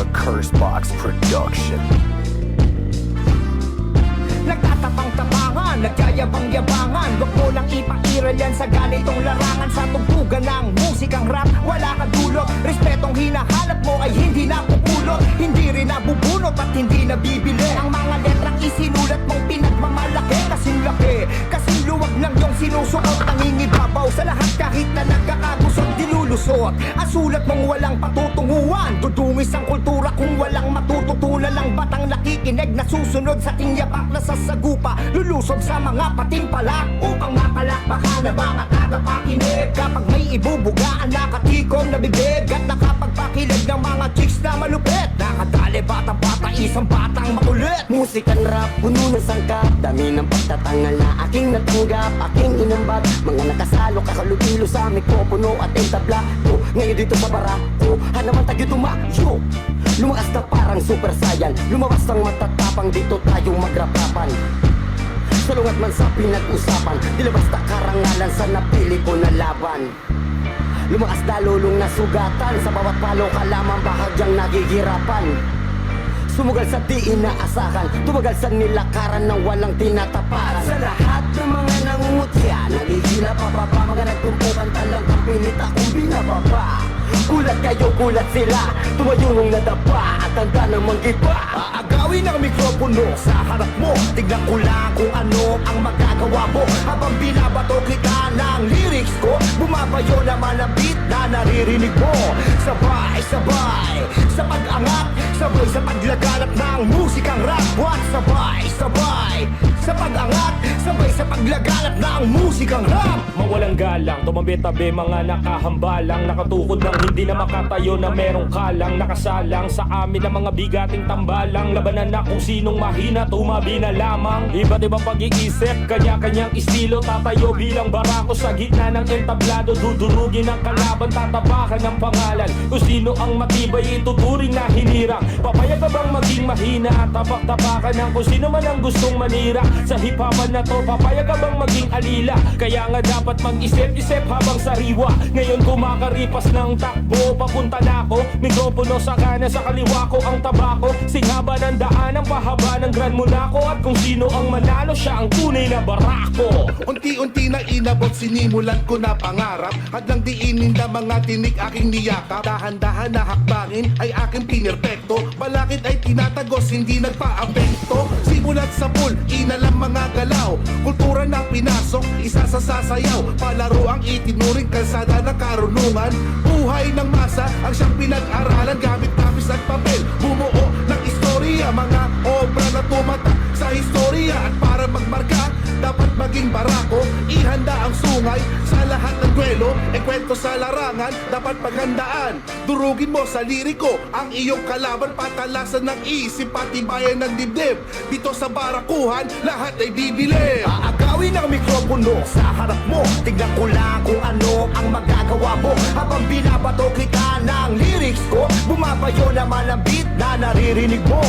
a Cursebox production. Nagtatapang-tapangan, nagyayabang-yabangan. Wag mo nang ipairal yan sa ganitong larangan. Sa tugtugan ng musikang rap, wala ka dulot. Respetong hinahanap mo ay hindi napupulot. Hindi rin nabubunot at hindi nabibili. Ang mga letrang isinulat mong pinagmamalaki. Kasing laki, kasing luwag ng iyong sinusuot. Nangingibabaw sa lahat kahit na nagkakagusot, dilulusot. Ang sulat mong walang patutunguhan. Dudungis ang kultura kung walang matututunan. Lang batang nakikinig na susunod sa tingyapak na sasagupa. Lulusog sa mga patimpalak upang mapalakpakan na mga tagapakinig. Kapag may ibubugaan nakatikom na bibig at nakapagpakilig ng mga chicks na malupit. Nakadali bata-bata, isang batang makulit. Musikan rap, puno ng sangkap. Dami ng pagtatangal na aking natanggap. Aking inambat, mga nakasalo, kakalutilo sa mikropono at entablado. Ngayon dito sa barako, hanaman tayo tumayo. Lumakas na parang super saiyan. Lumabas ang matatapang, dito tayong magrapapan. Salungat man sa pinag-usapan, dilabas na karangalan sa napili ko na laban. Lumakas na lulong na sugatan, sa bawat palo ka lamang bahagyang nagigirapan. Sumugal sa di inaasahan, tumagal sa nilakaran ng walang tinataparan. Sa lahat ng mga nangungutya, nagigila pababa, mga nagtumpukan talang ang pinit akong binababa. Kulat kayo, kulat sila, tumayo nung nadapa at tanda ng manggiba. Aagawin ang mikropono sa harap mo. Tignan ko lang kung ano ang magagawa mo. Habang binabato kita ng lyrics ko, bumabayo naman ang beat na naririnig mo. Sabay, sabay, sa pag-angat, sabay sa paglaganap ng musikang rap. What? Sabay, sabay, sa pag-angat, sabay sa paglaganap ng musikang rap. Mawalang galang, tumabi-tabi mga nakahambalang, nakatukod ng hindi na makatayo na merong kalang. Nakasalang sa amin ang mga bigating tambalang, labanan na kung sinong mahina, tumabi na lamang. Iba't ibang pag-iisip, kanya-kanyang estilo, tatayo bilang barako sa gitna ng entablado. Dudurugin ang kalaban, tatapakan ng pangalan. Kung sino ang matibay, ituturing na hinirang. Papayag ka bang maging mahina at tapak-tapakan ng kung sino man ang gustong manira? Sa hip-hopan na to, papayag ka bang maging alila? Kaya nga dapat mag-isip-isip habang sariwa. Ngayon kumakaripas ng takbo, papunta na ako. Mikropono sa kanan, sa kaliwa ko ang tabako. Singhaba ng daan, ang pahaba ng Grand Monaco. At kung sino ang manalo, siya ang tunay na barako. Unti-unti na inabot, sinimulan ko na pangarap. Hadlang diinin na mga tinik aking niyakap. Dahan-dahan na hakbangin ay aking pinerpekto. Balakid ay tinatagos, hindi nagpa-apekto. Simulat sa pool, inalang mga galaw. Kultura na pinasok, isa sa sasayaw. Palaro ang itinuring, kalsada ng karunungan. Buhay ng masa ang siyang pinag-aralan. Gamit tapis at papel, bumuo ng istorya. Mga obra na tumatak sa istorya. At para magmarka, dapat maging barako. Ihanda ang sungay sa lahat ng duelo. E kwento sa larangan, dapat paghandaan. Durugin mo sa liriko ang iyong kalaban. Patalasan ng isip, patibayan ng dibdib. Dito sa barakuhan, lahat ay bibili. Aagawin ang mikropono sa harap mo. Tignan ko lang kung ano ang magagawa mo. Habang binabato kita ng lyrics ko, bumabayo naman ang beat na naririnig mo.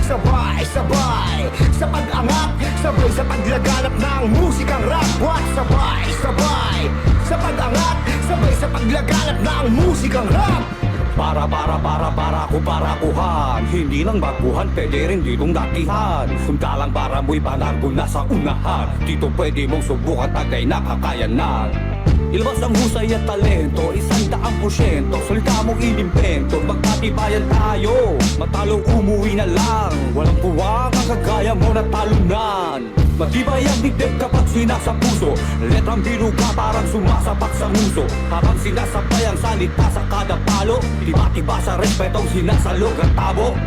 Sabay, sabay, sa pag-angat, sabay sa paglaganap ng musikang rap. What? Sabay, sabay, sa pag-angat, sabay sa paglaganap ng musikang rap. Para ko parakuhan. Hindi lang baguhan, pwede rin ditong datihan. Sundalang para mo'y panargo na sa unahan. Dito pwede mong subukan, tagay na kakayanan. Ilabas ang husay at talento, 100%. Salita mong inimbento, magpatibayan tayo. Matalo umuwi na lang, walang puwang ang kagaya mo na talunan. Matibay ang dibdib kapag sinasa puso. Letrang binuga parang sumasapak sa nguso. Habang sinasabay ang salita sa kada palo, tiba-tiba sa respetong sinasalog at tabo.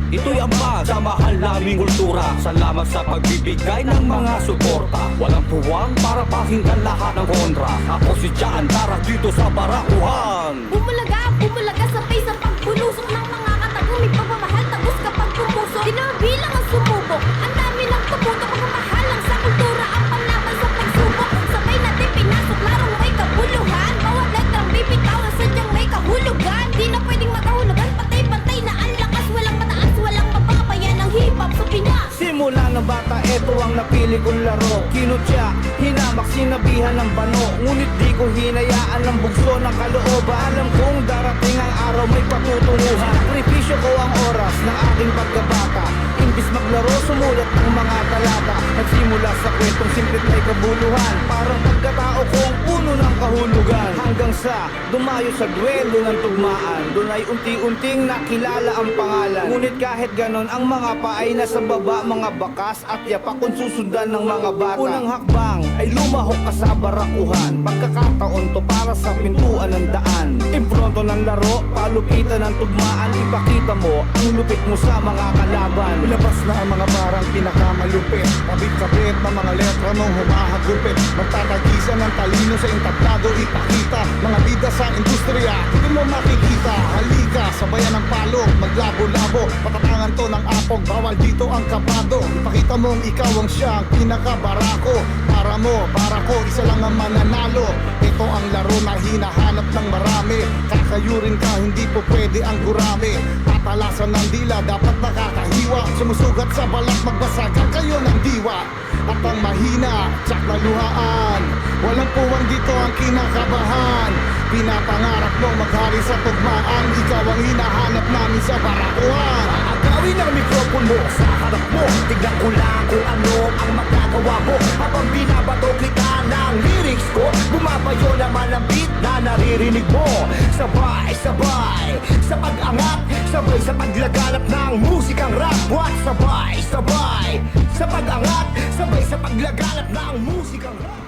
Ito'y ambag sa mahal naming kultura. Salamat sa pagbibigay ng mga suporta. Walang puwang para pakinggan lahat ng kontra. Ako si Jan, tara dito sa barakuhan. Bumulaga sabay sa pagbulusok ng mga katagong. May pagmamahal, tagos kapag pumuso. Di na bilang ang sumubok, ang dami ng tumutok. Pagmamahalang sa kultura, ang panlaban sa pagsubok. Sabay natin pinasok, larong may kabuluhan. Bawat letrang bibitaw na sadyang may kahulugan. Di na pwedeng magkahulugan, patay-patay na ang lakas. Walang mataas, walang mababa, yan ang hip-hop sa Pinas. Simula ng bata, eto ang napili kong laro. Kinutya, hinamak, sinabihan ng bano. Ngunit di ko hinayaan ng bugso ng kalooban. Alam kong darating ang araw may patutunguhan. Sakripisyo ko ang Simula sa kwentong simple may kabuluhan, parang pagkatao ko ang puno ng kahulugan. Hanggang sa dumayo sa duelo ng tugmaan, doon ay unti-unting nakilala ang pangalan. Ngunit kahit ganon, ang mga pa ay nasa baba, mga bakas at yapak kung susundan ng mga bata. Unang hakbang ay lumahok ka sa barakuhan, pagkakataon to para sa pintuan ng daan. Impronto ng laro, palupitan ng tugmaan, ipakita mo ang lupit mo sa mga kalaban. Labas na ang mga parang pinakamalupit, kabit-kabit na mga letra mong humahagupit. Magtatagisan ng talino sa entablado, ipakita mga bida sa industriya, hindi mo makikita. Halika, sabayan ng palok, maglabo-labo, patatangan to ng apog, bawal dito ang kabado. Ipakita mong ikaw ang siyang pinakabarako. Para mo, para ko, isa lang ang mananalo. Ito ang laro na hinahanap ng marami. Kakayurin ka, hindi po pwede ang gurami. Tatalasan ng dila, dapat nakakahiwa. Sumusugat sa balat, magbasagan kayo ng diwa. At ang mahina, tsak na luhaan. Walang puwang dito ang kinakabahan. Pinapangarap mo maghari sa tugmaan. Ikaw ang hinahanap namin sa barakuhan. Agawin ang mikropono sa harap mo, tignan ko lang kung ano ang magagawa mo. Habang binabato kita ng lyrics ko, bumabayo naman ang beat na naririnig mo. Sabay-sabay sa pag-angat, sabay sa paglaganap ng musikang rap. What? Sabay-sabay sa pag-angat, sabay sa paglaganap ng musikang rap.